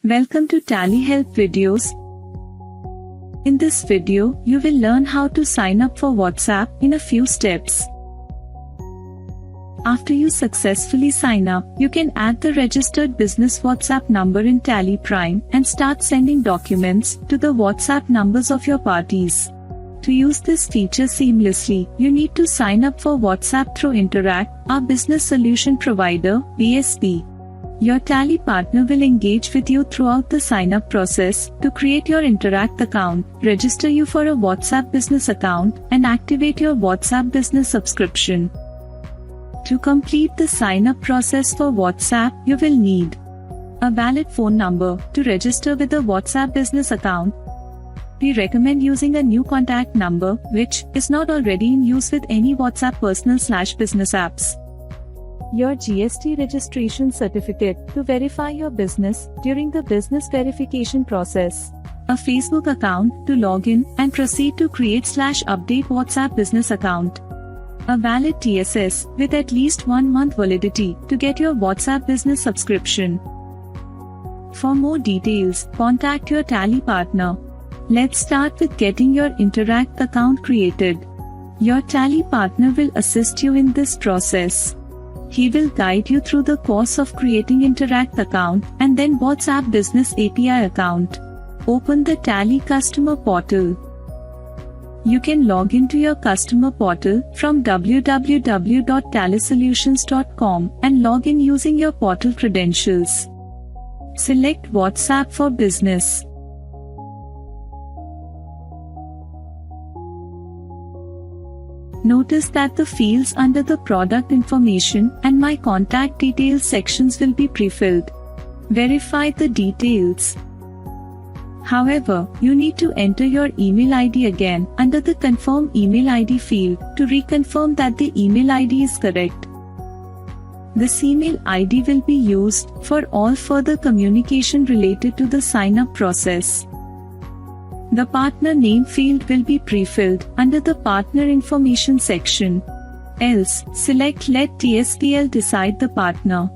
Welcome to Tally Help Videos. In this video, you will learn how to sign up for WhatsApp in a few steps. After you successfully sign up, you can add the registered business WhatsApp number in Tally Prime and start sending documents to the WhatsApp numbers of your parties. To use this feature seamlessly, you need to sign up for WhatsApp through Interact, our business solution provider, BSP. Your Tally partner will engage with you throughout the sign-up process to create your Interact account, register you for a WhatsApp business account, and activate your WhatsApp business subscription. To complete the sign-up process for WhatsApp, you will need a valid phone number to register with a WhatsApp business account. We recommend using a new contact number, which is not already in use with any WhatsApp personal/business apps. Your GST registration certificate to verify your business during the business verification process. A Facebook account to log in and proceed to create/update WhatsApp business account. A valid TSS with at least 1 month validity to get your WhatsApp business subscription. For more details, contact your Tally partner. Let's start with getting your Interact account created. Your Tally partner will assist you in this process. He will guide you through the course of creating Interact account and then WhatsApp Business API account. Open the Tally customer portal. You can log into your customer portal from www.tallysolutions.com and log in using your portal credentials. Select WhatsApp for Business. Notice that the fields under the product information and my contact details sections will be pre-filled. Verify the details. However, you need to enter your email ID again under the Confirm Email ID field to reconfirm that the email ID is correct. This email ID will be used for all further communication related to the sign-up process. The partner name field will be pre-filled under the partner information section. Else, select Let TSPL decide the partner.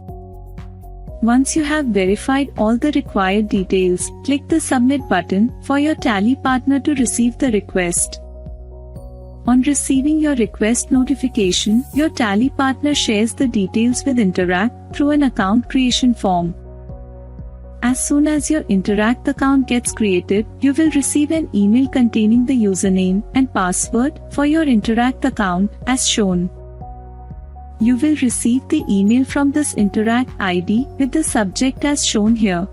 Once you have verified all the required details, click the Submit button for your Tally partner to receive the request. On receiving your request notification, your Tally partner shares the details with Interact through an account creation form. As soon as your Interact account gets created, you will receive an email containing the username and password for your Interact account as shown. You will receive the email from this Interact ID with the subject as shown here.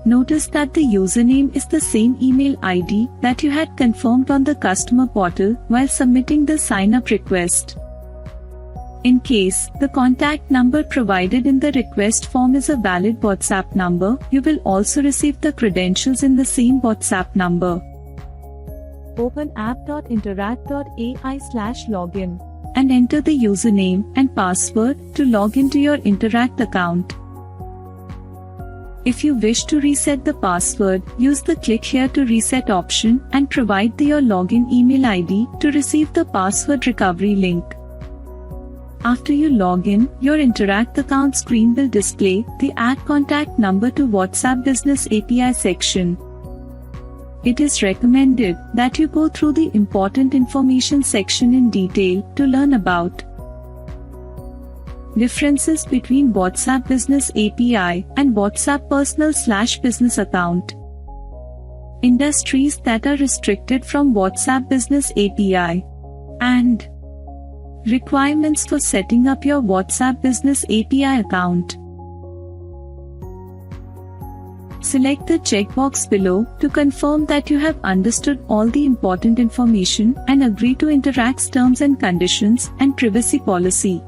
Notice that the username is the same email ID that you had confirmed on the customer portal while submitting the sign-up request. In case the contact number provided in the request form is a valid WhatsApp number, you will also receive the credentials in the same WhatsApp number. Open app.interact.ai/login and enter the username and password to log into your Interact account. If you wish to reset the password, use the Click Here to Reset option and provide your login email ID to receive the password recovery link. After you log in, your Interact account screen will display the Add Contact Number to WhatsApp Business API section. It is recommended that you go through the important information section in detail to learn about differences between WhatsApp Business API and WhatsApp Personal/Business account, industries that are restricted from WhatsApp Business API, and requirements for setting up your WhatsApp Business API account. Select the checkbox below to confirm that you have understood all the important information and agree to Interact's terms and conditions and privacy policy.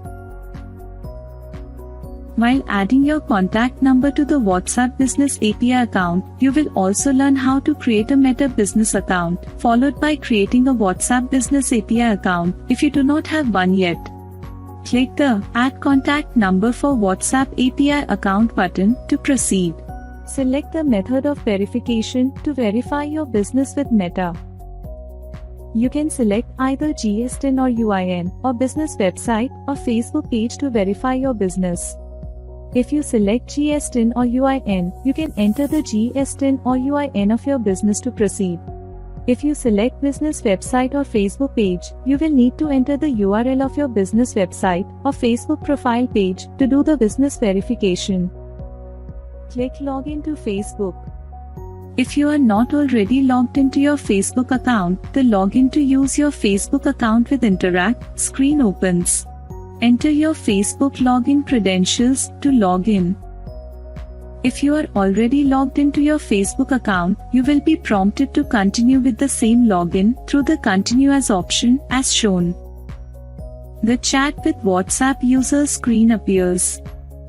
While adding your contact number to the WhatsApp Business API account, you will also learn how to create a Meta Business account, followed by creating a WhatsApp Business API account if you do not have one yet. Click the Add Contact Number for WhatsApp API account button to proceed. Select the method of verification to verify your business with Meta. You can select either GSTIN or UIN, or business website, or Facebook page to verify your business. If you select GSTIN or UIN, you can enter the GSTIN or UIN of your business to proceed. If you select business website or Facebook page, you will need to enter the URL of your business website or Facebook profile page to do the business verification. Click Login to Facebook. If you are not already logged into your Facebook account, the login to use your Facebook account with Interact screen opens. Enter your Facebook login credentials to log in. If you are already logged into your Facebook account, you will be prompted to continue with the same login through the Continue as option as shown. The Chat with WhatsApp user screen appears.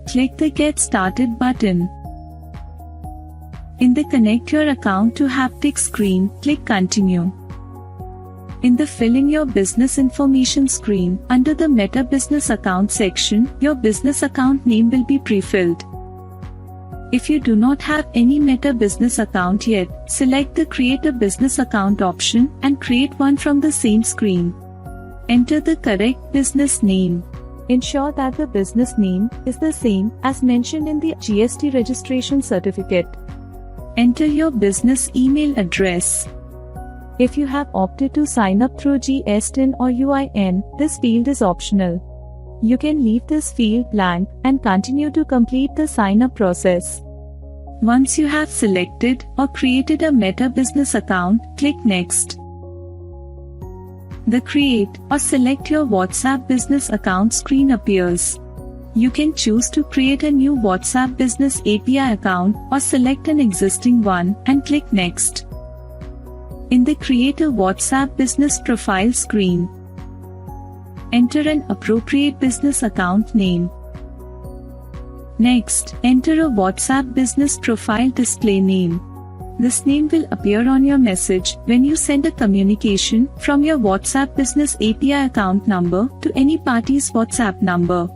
Click the Get Started button. In the Connect Your Account to Haptic screen, click Continue. In the Fill in Your Business Information screen, under the Meta Business Account section, your business account name will be pre-filled. If you do not have any Meta Business account yet, select the Create a Business Account option and create one from the same screen. Enter the correct business name. Ensure that the business name is the same as mentioned in the GST registration certificate. Enter your business email address. If you have opted to sign up through GSTIN or UIN, this field is optional. You can leave this field blank and continue to complete the sign-up process. Once you have selected or created a Meta Business account, click Next. The Create or Select Your WhatsApp Business Account screen appears. You can choose to create a new WhatsApp Business API account or select an existing one and click Next. In the Create a WhatsApp Business Profile screen, enter an appropriate business account name. Next, enter a WhatsApp Business Profile display name. This name will appear on your message when you send a communication from your WhatsApp Business API account number to any party's WhatsApp number.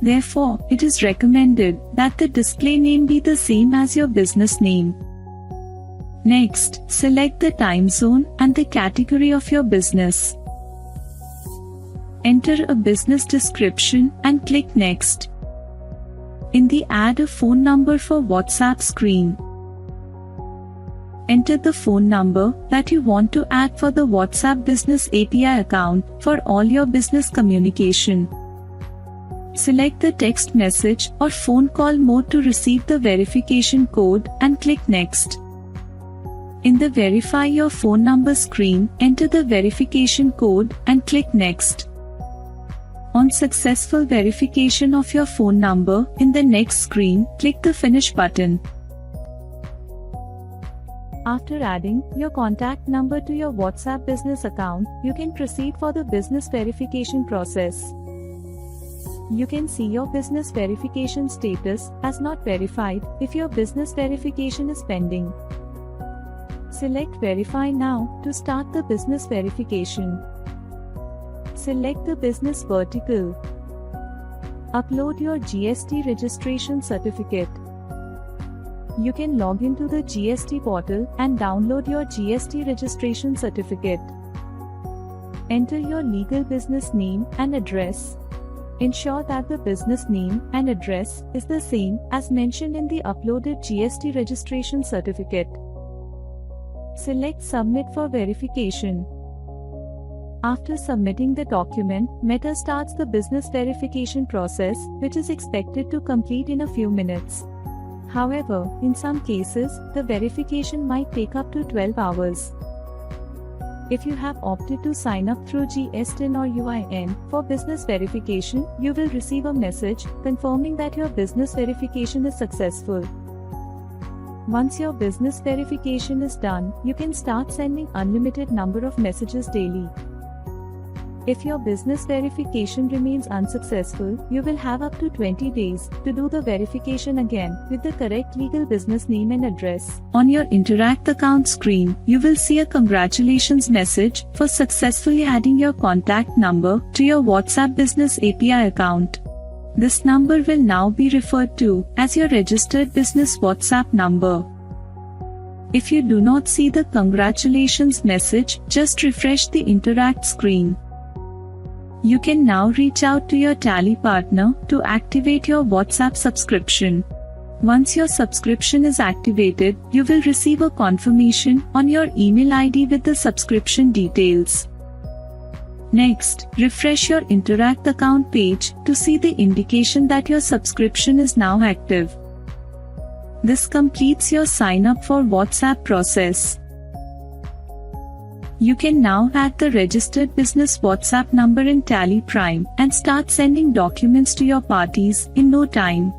Therefore, it is recommended that the display name be the same as your business name. Next, select the time zone and the category of your business. Enter a business description and click Next. In the Add a Phone Number for WhatsApp screen, enter the phone number that you want to add for the WhatsApp Business API account for all your business communication. Select the text message or phone call mode to receive the verification code and click Next. In the Verify Your Phone Number screen, enter the verification code and click Next. On successful verification of your phone number, in the next screen, click the Finish button. After adding your contact number to your WhatsApp business account, you can proceed for the business verification process. You can see your business verification status as not verified if your business verification is pending. Select Verify Now to start the business verification. Select the business vertical. Upload your GST registration certificate. You can log into the GST portal and download your GST registration certificate. Enter your legal business name and address. Ensure that the business name and address is the same as mentioned in the uploaded GST registration certificate. Select Submit for verification. After submitting the document, Meta starts the business verification process, which is expected to complete in a few minutes. However, in some cases, the verification might take up to 12 hours. If you have opted to sign up through GSTIN or UIN for business verification, you will receive a message confirming that your business verification is successful. Once your business verification is done, you can start sending unlimited number of messages daily. If your business verification remains unsuccessful, you will have up to 20 days to do the verification again with the correct legal business name and address. On your Interact account screen, you will see a congratulations message for successfully adding your contact number to your WhatsApp Business API account. This number will now be referred to as your registered business WhatsApp number. If you do not see the congratulations message, just refresh the Interact screen. You can now reach out to your Tally partner to activate your WhatsApp subscription. Once your subscription is activated, you will receive a confirmation on your email ID with the subscription details. Next, refresh your Interact account page to see the indication that your subscription is now active. This completes your sign up for WhatsApp process. You can now add the registered business WhatsApp number in Tally Prime and start sending documents to your parties in no time.